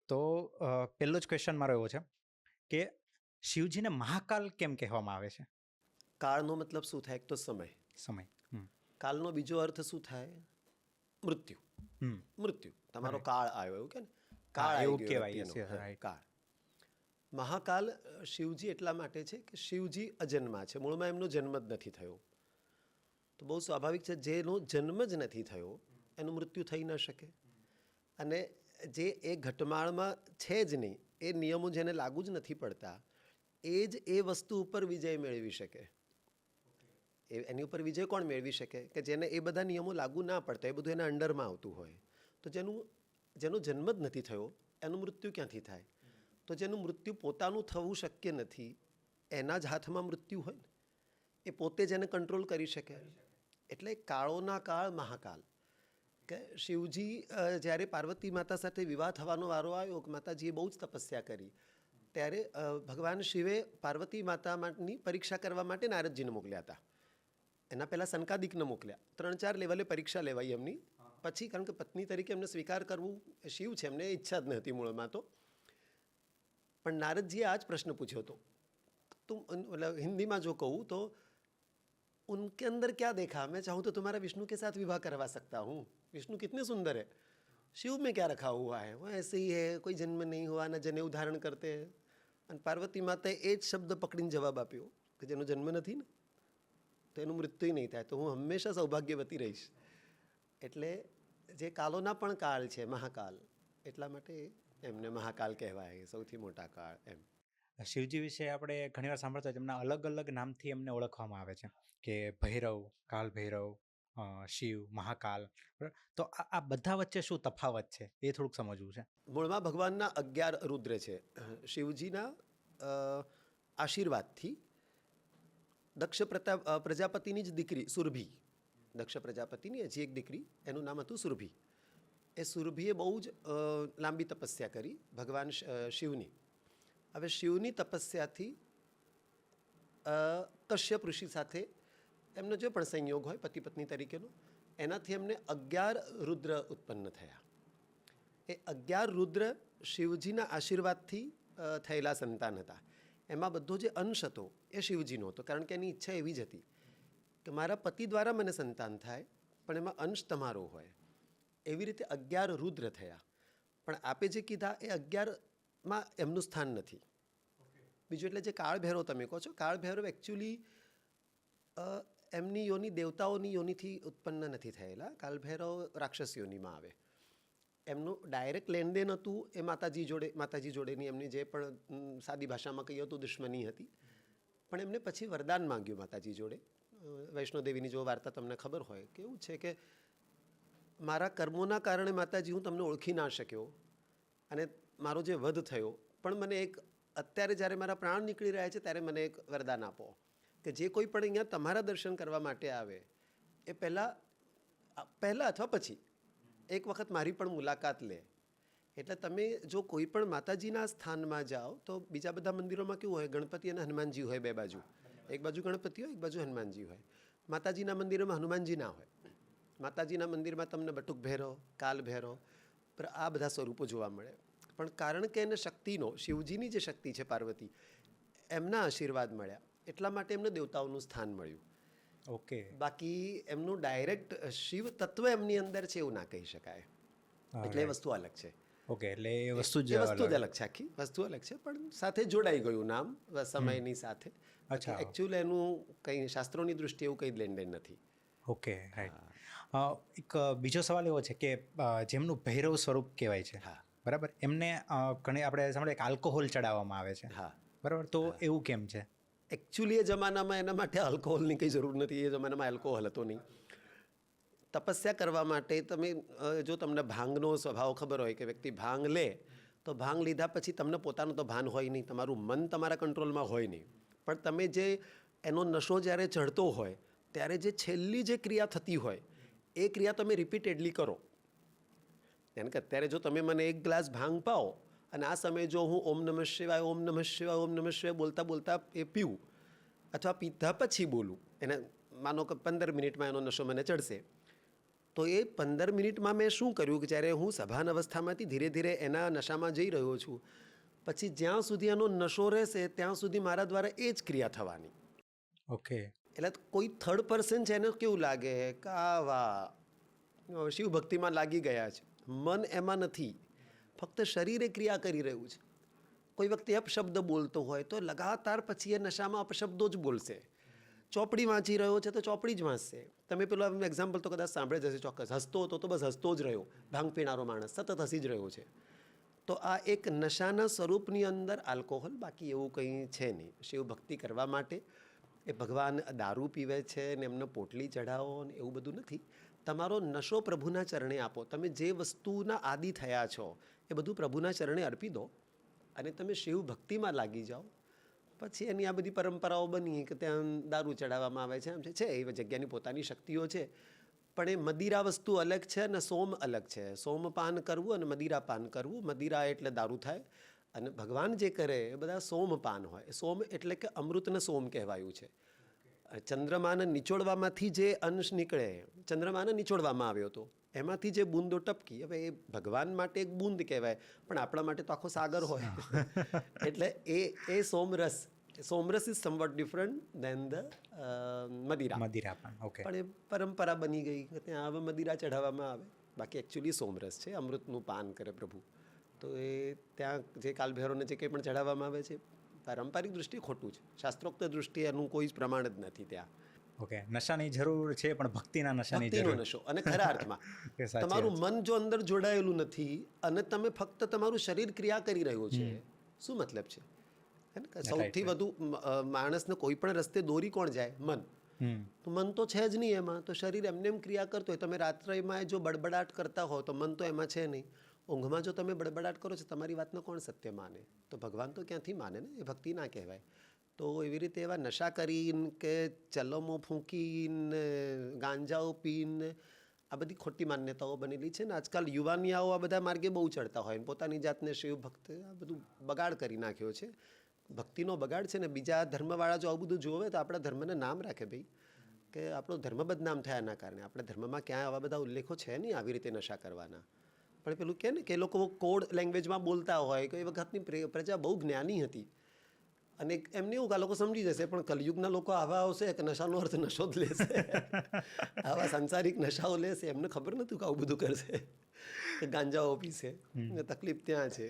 તો પહેલો જ ક્વેશ્ચન મારો એવો છે કે શિવજીને મહાકાલ કેમ કહેવામાં આવે છે? કાળનો મતલબ શું થાય? એક તો સમય. સમય. કાલનો બીજો અર્થ શું થાય? મૃત્યુ. હમ મૃત્યુ. તમારો Right. કાળ આવ્યો, એવું કે ને? હા, કાળ આવી એવું ગયો કહેવાય. વ્યક્તિનો. Yes, yes, હા, right. કાળ. મહાકાલ શિવજી એટલા માટે છે કે શિવજી અજન્મા છે, મૂળમાં એમનો જન્મ જ નથી થયો. તો બહુ સ્વાભાવિક છે, જેનો જન્મ જ નથી થયો એનું મૃત્યુ થઈ ન શકે. અને જે એ ઘટમાળમાં છે જ નહીં, એ નિયમો જેને લાગુ જ નથી પડતા, એ જ એ વસ્તુ ઉપર વિજય મેળવી શકે. એની ઉપર વિજય કોણ મેળવી શકે? કે જેને એ બધા નિયમો લાગુ ના પડતા, એ બધું એના અંડરમાં આવતું હોય. તો જેનો જન્મ જ નથી થયો એનું મૃત્યુ ક્યાંથી થાય? તો જેનું મૃત્યુ પોતાનું થવું શક્ય નથી, એના જ હાથમાં મૃત્યુ હોય ને, એ પોતે જ એને કંટ્રોલ કરી શકે. એટલે કાળોના કાળ મહાકાલ. કે શિવજી જ્યારે પાર્વતી માતા સાથે વિવાહ થવાનો વારો આવ્યો, માતાજીએ બહુ જ તપસ્યા કરી, ત્યારે ભગવાન શિવે પાર્વતી માતાની પરીક્ષા કરવા માટે નારદજીને મોકલ્યા હતા. એના પહેલાં સંકાદિકને મોકલ્યા. 3-4 લેવલે પરીક્ષા લેવાઈ એમની. પછી કારણ કે પત્ની તરીકે એમને સ્વીકાર કરવું એ શિવ છે, એમને ઈચ્છા જ નથી મૂળમાં. તો પણ નારદજીએ આ જ પ્રશ્ન પૂછ્યો હતો. मतलब हिंदी में जो कहूँ तो उनके अंदर क्या देखा? मैं चाहूँ तो तुम्हारा विष्णु के साथ विवाह करवा सकता हूँ. विष्णु कितने सुंदर है, शिव में क्या रखा हुआ है? वो ऐसे ही है, कोई जन्म नहीं हुआ, न जनेऊ धारण करते हैं. અને પાર્વતી માતાએ એ જ શબ્દ પકડીને જવાબ આપ્યો કે જેનો જન્મ નથી ને, તો એનું મૃત્યુ નહીં થાય, તો હું હંમેશા સૌભાગ્યવતી રહીશ. એટલે જે કાલોના પણ કાળ છે મહાકાલ, એટલા માટે એમને મહાકાલ કહેવાય, સૌથી મોટા કાળ એમ. શિવજી વિશે આપણે ઘણીવાર સાંભળતા હોય, તેમના અલગ અલગ નામથી એમને ઓળખવામાં આવે છે કે ભૈરવ, કાલ ભૈરવ, શિવ, મહાકાલ. બરાબર? તો આ બધા વચ્ચે શું તફાવત છે એ થોડુંક સમજવું છે. મૂળમાં ભગવાનના 11 રુદ્ર છે. શિવજીના આશીર્વાદથી દક્ષ પ્રજાપતિની જ દીકરી સુરભી, દક્ષ પ્રજાપતિની હજી એક દીકરી, એનું નામ હતું સુરભી. એ સુરભીએ બહુ જ લાંબી તપસ્યા કરી ભગવાન શિવની. હવે શિવની તપસ્યાથી કશ્યપ ઋષિ સાથે એમનો જે પણ સંયોગ હોય પતિ પત્ની તરીકેનો, એનાથી એમને 11 રુદ્ર ઉત્પન્ન થયા. એ 11 રુદ્ર શિવજીના આશીર્વાદથી થયેલા સંતાન હતા. એમાં બધો જે અંશ હતો એ શિવજીનો હતો, કારણ કે એની ઈચ્છા એવી જ હતી કે મારા પતિ દ્વારા મને સંતાન થાય, પણ એમાં અંશ તમારો હોય. એવી રીતે 11 રુદ્ર થયા. પણ આપે જે કીધા એ 11માં એમનું સ્થાન નથી. બીજું એટલે જે કાળભૈરવ તમે કહો છો, કાળભૈરવ એકચ્યુઅલી એમની યોની દેવતાઓની યોનિથી ઉત્પન્ન નથી થયેલા. કાળભૈરવ રાક્ષસ યોનિમાં આવે. એમનું ડાયરેક્ટ લેનદેન હતું એ માતાજી જોડેની એમની જે પણ સાદી ભાષામાં કહીએ તો દુશ્મની હતી. પણ એમને પછી વરદાન માંગ્યું માતાજી જોડે. વૈષ્ણોદેવીની જો વાર્તા તમને ખબર હોય, કે એવું છે કે મારા કર્મોના કારણે માતાજી હું તમને ઓળખી ના શક્યો અને મારો જે વધ થયો, પણ મને એક અત્યારે જ્યારે મારા પ્રાણ નીકળી રહ્યા છે ત્યારે મને એક વરદાન આપો કે જે કોઈ પણ અહીંયા તમારા દર્શન કરવા માટે આવે એ પહેલાં અથવા પછી એક વખત મારી પણ મુલાકાત લે. એટલે તમે જો કોઈ પણ માતાજીના સ્થાનમાં જાઓ તો બીજા બધા મંદિરોમાં કેવું હોય, ગણપતિ અને હનુમાનજી હોય બે બાજુ. એક બાજુ ગણપતિ હોય, એક બાજુ હનુમાનજી હોય. માતાજીના મંદિરોમાં હનુમાનજી ના હોય. માતાજીના મંદિરમાં તમને બટુક ભૈરવ, કાલ ભૈરવ, પર આ બધા સ્વરૂપો જોવા મળે. પણ કારણ કે એને શક્તિનો, શિવજીની જે શક્તિ છે પાર્વતી, એમના આશીર્વાદ મળ્યા, એટલા માટે એમને દેવતાઓનું સ્થાન મળ્યું. ઓકે. બાકી એમનું ડાયરેક્ટ શિવ તત્વ એમની અંદર છે એવું ના કહી શકાય. એટલે એ વસ્તુ અલગ છે. ઓકે, એટલે એ વસ્તુ જ અલગ છે, આખી વસ્તુ અલગ છે, પણ સાથે જોડાઈ ગયું નામ સમયની સાથે. અચ્છા. એકચ્યુઅલી એનું કંઈ શાસ્ત્રોની દૃષ્ટિએ એવું કંઈ લેનદેન નથી. Okay, right. એક બીજો સવાલ એવો છે કે જેમનું ભૈરવ સ્વરૂપ કહેવાય છે, હા, બરાબર, એમને ઘણી આપણે સાંભળીએ કે આલ્કોહોલ ચડાવવામાં આવે છે, હા, બરાબર, તો એવું કેમ છે? એકચ્યુઅલી એ જમાનામાં એના માટે આલ્કોહોલની કંઈ જરૂર નથી. એ જમાનામાં આલ્કોહોલ હતો નહીં. તપસ્યા કરવા માટે તમે જો તમને ભાંગનો સ્વભાવ ખબર હોય કે વ્યક્તિ ભાંગ લે તો ભાંગ લીધા પછી તમને પોતાનું તો ભાન હોય નહીં, તમારું મન તમારા કંટ્રોલમાં હોય નહીં. પણ તમે જે એનો નશો જ્યારે ચડતો હોય ત્યારે જે છેલ્લી જે ક્રિયા થતી હોય એ ક્રિયા તમે રિપીટેડલી કરો. કારણ કે અત્યારે જો તમે મને 1 ગ્લાસ ભાંગ પાઓ અને આ સમયે જો હું ઓમ નમઃ શિવાય, ઓમ નમઃ શિવાય, ઓમ નમઃ શિવાય બોલતા બોલતા એ પીવું, અથવા પીધા પછી બોલું, એને માનો કે 15 મિનિટમાં એનો નશો મને ચડશે, તો એ 15 મિનિટમાં મેં શું કર્યું કે જ્યારે હું સભાન અવસ્થામાંથી ધીરે ધીરે એના નશામાં જઈ રહ્યો છું, પછી જ્યાં સુધી એનો નશો રહેશે ત્યાં સુધી મારા દ્વારા એ જ ક્રિયા થવાની. ઓકે. એટલે કોઈ થર્ડ પર્સન છે એને કેવું લાગે કે આ વાહ શિવ ભક્તિમાં લાગી ગયા છે, મન એમાં નથી, ફક્ત શરીરે ક્રિયા કરી રહ્યું છે. કોઈ વખતે અપશબ્દ બોલતો હોય તો લગાતાર પછી એ નશામાં અપશબ્દો જ બોલશે. ચોપડી વાંચી રહ્યો છે તો ચોપડી જ વાંચશે. તમે પેલું એક્ઝામ્પલ તો કદાચ સાંભળે જશે ચોક્કસ. હસતો હતો તો બસ હસતો જ રહ્યો. ભાંગ પીનારો માણસ સતત હસી જ રહ્યો છે. તો આ એક નશાના સ્વરૂપની અંદર આલ્કોહોલ, બાકી એવું કંઈ છે નહીં. શિવ ભક્તિ કરવા માટે એ ભગવાન દારૂ પીવે છે ને એમને પોટલી ચઢાવો ને એવું બધું નથી. તમારો નશો પ્રભુના ચરણે આપો. તમે જે વસ્તુના આદિ થયા છો એ બધું પ્રભુના ચરણે અર્પી દો અને તમે શિવ ભક્તિમાં લાગી જાઓ. પછી એની આ બધી પરંપરાઓ બની કે ત્યાં દારૂ ચડાવવામાં આવે છે, એમ છે એ જગ્યાની પોતાની શક્તિઓ છે. પણ એ મદિરા વસ્તુ અલગ છે અને સોમ અલગ છે. સોમપાન કરવું અને મદિરા પાન કરવું. મદિરા એટલે દારૂ થાય અને ભગવાન જે કરે એ બધા સોમપાન હોય. સોમ એટલે કે અમૃતને સોમ કહેવાયું છે. ચંદ્રમાને નિચોડવામાંથી જે અંશ નીકળે, ચંદ્રમાને નિચોડવામાં આવ્યો હતો, એમાંથી જે બૂંદો ટપકી, હવે એ ભગવાન માટે એક બૂંદ કહેવાય પણ આપણા માટે તો આખો સાગર હોય. એટલે એ સોમરસ. સોમરસ ઇઝ સમવટ ડિફરન્ટ દેન ધ મદિરા. મદિરા પણ. ઓકે. પણ એ પરંપરા બની ગઈ કે ત્યાં હવે મદિરા ચઢાવવામાં આવે. બાકી એકચ્યુઅલી સોમરસ છે, અમૃતનું પાન કરે પ્રભુ. તો એ ત્યાં જે કાલભૈરવને જે કંઈ પણ ચઢાવવામાં આવે છે પારંપરિક દૃષ્ટિએ ખોટું છે. શાસ્ત્રોક્ત દૃષ્ટિએ એનું કોઈ જ પ્રમાણ જ નથી ત્યાં. ઓકે. નશાની જરૂર છે પણ ભક્તિના નશાની ભક્તિનો જરૂર. નશો. અને ખરા અર્થમાં એ સાચી તમારું મન જો અંદર જોડાયેલું નથી અને તમે ફક્ત તમારું શરીર ક્રિયા કરી રહ્યું છે, શું મતલબ છે? હે ને? સૌથી વધુ માણસને કોઈ પણ રસ્તે દોરી કોણ જાય? મન. તો મન તો છે જ નહીં એમાં. તો શરીર એમને એમ ક્રિયા કરતો હોય. તમે રાત્રિમાં જો બડબડાટ કરતા હો તો મન તો એમાં છે નહીં. ઊંઘમાં જો તમે બડબડાટ કરો છો, તમારી વાતને કોણ સત્ય માને? તો ભગવાન તો ક્યાંથી માને ને? એ ભક્તિ ના કહેવાય. તો એવી રીતે એવા નશા કરીને કે ચલમો ફૂંકીને ગાંજાઓ પીને આ બધી ખોટી માન્યતાઓ બનેલી છે ને આજકાલ યુવાનિયાઓ આ બધા માર્ગે બહુ ચડતા હોય ને પોતાની જાતને શિવ ભક્ત, આ બધું બગાડ કરી નાખ્યો છે. ભક્તિનો બગાડ છે ને. બીજા ધર્મવાળા જો આવું બધું જોવે તો આપણા ધર્મને નામ રાખે ભાઈ, કે આપણો ધર્મ બદનામ થયા એના કારણે. આપણા ધર્મમાં ક્યાંય આવા બધા ઉલ્લેખો છે નહીં આવી રીતે નશા કરવાના. પણ પેલું કહે ને કે એ લોકો કોડ લેંગ્વેજમાં બોલતા હોય કે એ વખતની પ્રજા બહુ જ્ઞાની હતી અને એમને એવું કે આ લોકો સમજી જશે. પણ કલયુગના લોકો આવા આવશે કે નશાનો અર્થ નશો જ લેશે. આવા સાંસારિક નશાઓ લેશે. એમને ખબર નહોતું કે આવું બધું કરશે, કે ગાંજાઓ પીશે. તકલીફ ત્યાં છે.